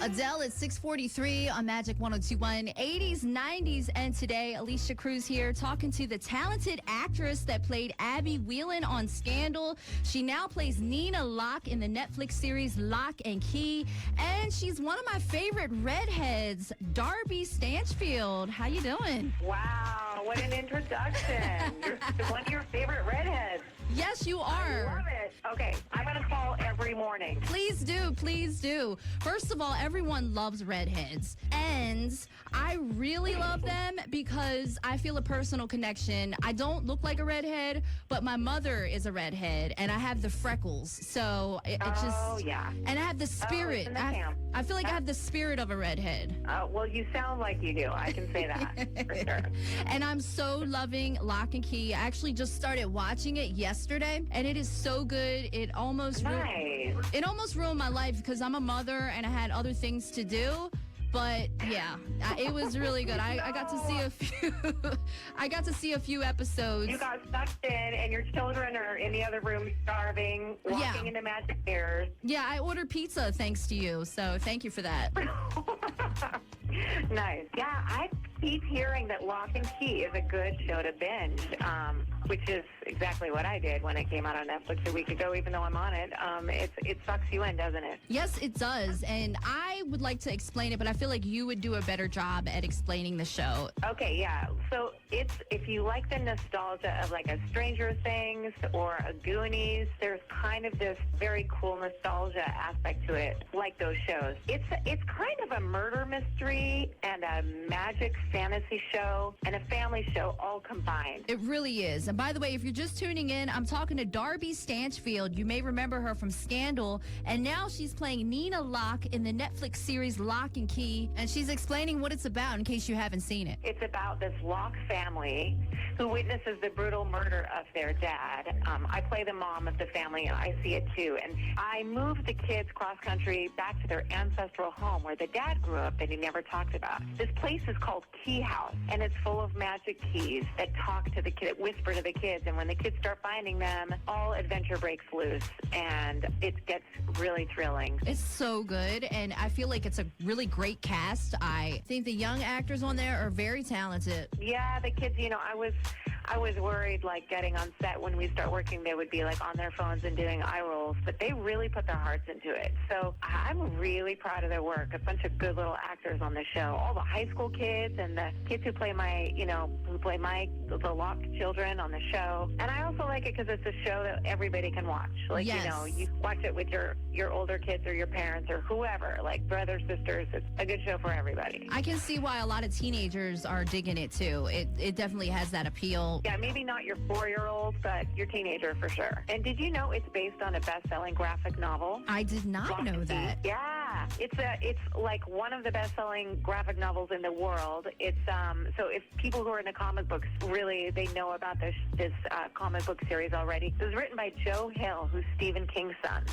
Adele at 6:43 on Magic 102.1. 80s, 90s, and today, Alichia Cruz here talking to the talented actress that played Abby Whelan on Scandal. She now plays Nina Locke in the Netflix series Locke Key, and she's one of my favorite redheads, Darby Stanchfield. How you doing? Wow, what an introduction. You're one of your favorite redheads. Yes, you are. I love it. Okay, I'm going to call every morning. Please do, please do. First of all, everyone loves redheads, and I really love them because I feel a personal connection. I don't look like a redhead, but my mother is a redhead, and I have the freckles, so it just... yeah. And I have the spirit. I feel like I have the spirit of a redhead. Well, you sound like you do. I can say that for sure. And I'm so loving Locke Key. I actually just started watching it yesterday, and it is so good. It almost ruined my life because I'm a mother and I had other things to do. But yeah, it was really good. I got to see a few. I got to see a few episodes. You got sucked in, and your children are in the other room starving, walking into magic mirrors. Yeah, I ordered pizza thanks to you. So thank you for that. Nice. Yeah, I keep hearing that Locke Key is a good show to binge, which is exactly what I did when it came out on Netflix a week ago, even though I'm on it. It sucks you in, doesn't it? Yes, it does. And I would like to explain it, but I feel like you would do a better job at explaining the show. Okay, yeah. So if you like the nostalgia of like a Stranger Things or a Goonies, there's kind of this very cool nostalgia aspect to it, like those shows. It's kind of a murder mystery and a magic fantasy show and a family show all combined. It really is. And by the way, if you're just tuning in, I'm talking to Darby Stanchfield. You may remember her from Scandal, and now she's playing Nina Locke in the Netflix series Locke Key, and she's explaining what it's about in case you haven't seen it. It's about this Locke family who witnesses the brutal murder of their dad. I play the mom of the family, and I see it too. And I moved the kids cross-country back to their ancestral home where the dad grew up that he never talked about. This place is called Key House, and it's full of magic keys that talk to the kid, whisper to the kids, and when the kids start finding them, all adventure breaks loose, and it gets really thrilling. It's so good, and I feel like it's a really great cast. I think the young actors on there are very talented. Yeah, the kids, I was worried, like, getting on set when we start working, they would be, like, on their phones and doing eye rolls, but they really put their hearts into it. So I'm really proud of their work. A bunch of good little actors on the show. All the high school kids and the kids who play the Locke children on the show. And I also like it because it's a show that everybody can watch. Like, yes. You watch it with your older kids or your parents or whoever, like brothers, sisters. It's a good show for everybody. I can see why a lot of teenagers are digging it, too. It definitely has that appeal. Yeah, maybe not your 4-year-old, but your teenager for sure. And did you know it's based on a best-selling graphic novel? I did not know that. Yeah, it's like one of the best-selling graphic novels in the world. It's so if people who are into comic books really they know about this comic book series already. It was written by Joe Hill, who's Stephen King's son.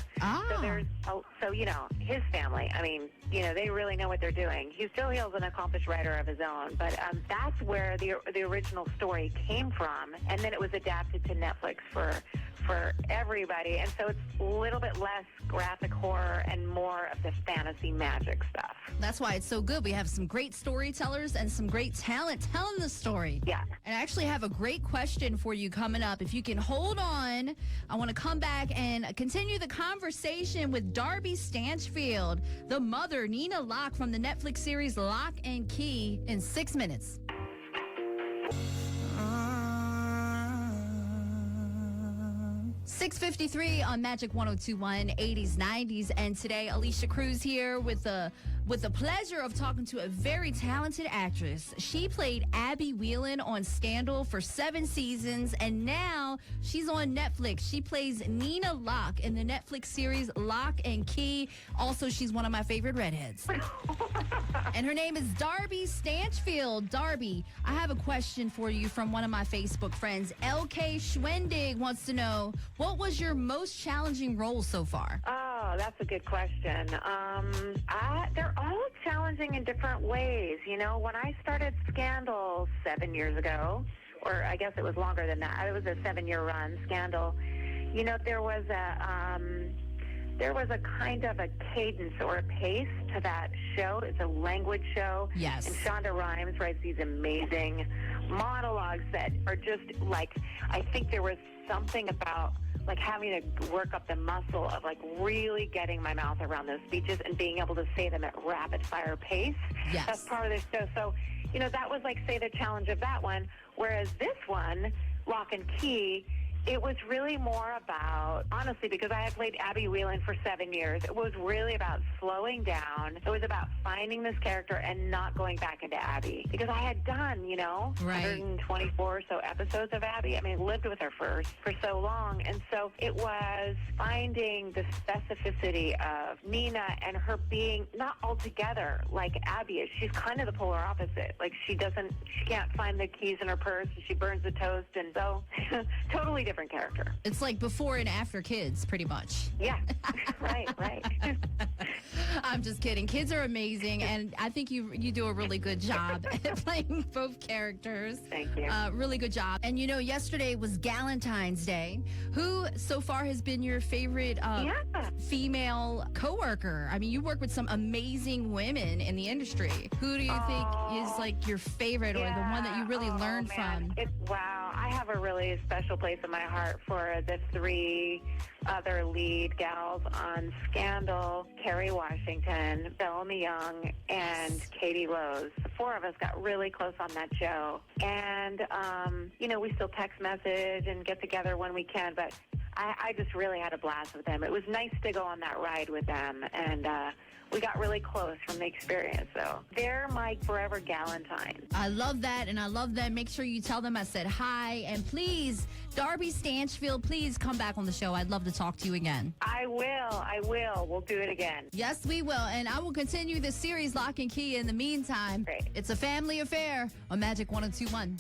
So his family. I mean, they really know what they're doing. Joe Hill's an accomplished writer of his own, but that's where the original story came from, and then it was adapted to Netflix for everybody, and so it's a little bit less graphic horror and more of the fantasy magic stuff. That's why it's so good. We have some great storytellers and some great talent telling the story. Yeah. And I actually have a great question for you coming up. If you can hold on, I want to come back and continue the conversation with Darby Stanchfield, the mother, Nina Locke, from the Netflix series Locke Key, in 6 minutes. 6:53 on Magic 102.1, 80s, 90s, and today Alichia Cruz here with the pleasure of talking to a very talented actress. She played Abby Whelan on Scandal for 7 seasons, and now she's on Netflix. She plays Nina Locke in the Netflix series Locke Key. Also, she's one of my favorite redheads. And her name is Darby Stanchfield. Darby, I have a question for you from one of my Facebook friends. LK Schwendig wants to know, what was your most challenging role so far? Oh, that's a good question. They're all challenging in different ways. When I started Scandal 7 years ago, or I guess it was longer than that. It was a 7-year run, Scandal. There was there was a kind of a cadence or a pace to that show. It's a language show. Yes. And Shonda Rhimes writes these amazing monologues that are just like, I think there was something about like having to work up the muscle of like really getting my mouth around those speeches and being able to say them at rapid fire pace. Yes. That's part of this show. So, you know, that was like, say, the challenge of that one. Whereas this one, Locke Key, it was really more about, honestly, because I had played Abby Whelan for 7 years, it was really about slowing down. It was about finding this character and not going back into Abby. Because I had done, you know, Right. 124 or so episodes of Abby. I mean, lived with her for so long. And so it was finding the specificity of Nina and her being not altogether like Abby is. She's kind of the polar opposite. Like, she can't find the keys in her purse, and she burns the toast. And so, totally different character. It's like before and after kids, pretty much. Yeah, right. I'm just kidding. Kids are amazing, and I think you do a really good job at playing both characters. Thank you. Really good job. And you know, yesterday was Galentine's Day. Who so far has been your favorite female coworker? I mean, you work with some amazing women in the industry. Who do you think is like your favorite or the one that you really learned from? Wow, I have a really special place in my heart for the 3 other lead gals on Scandal: Kerry Washington, Bellamy Young, and Katie Rose. The 4 of us got really close on that show. And, you know, we still text message and get together when we can, but I just really had a blast with them. It was nice to go on that ride with them, and we got really close from the experience. So they're my forever Galentine. I love that, and I love that. Make sure you tell them I said hi, and please, Darby Stanchfield, please come back on the show. I'd love to talk to you again. I will. We'll do it again. Yes, we will, and I will continue the series Locke and Key in the meantime. Great. It's a family affair on Magic 102.1.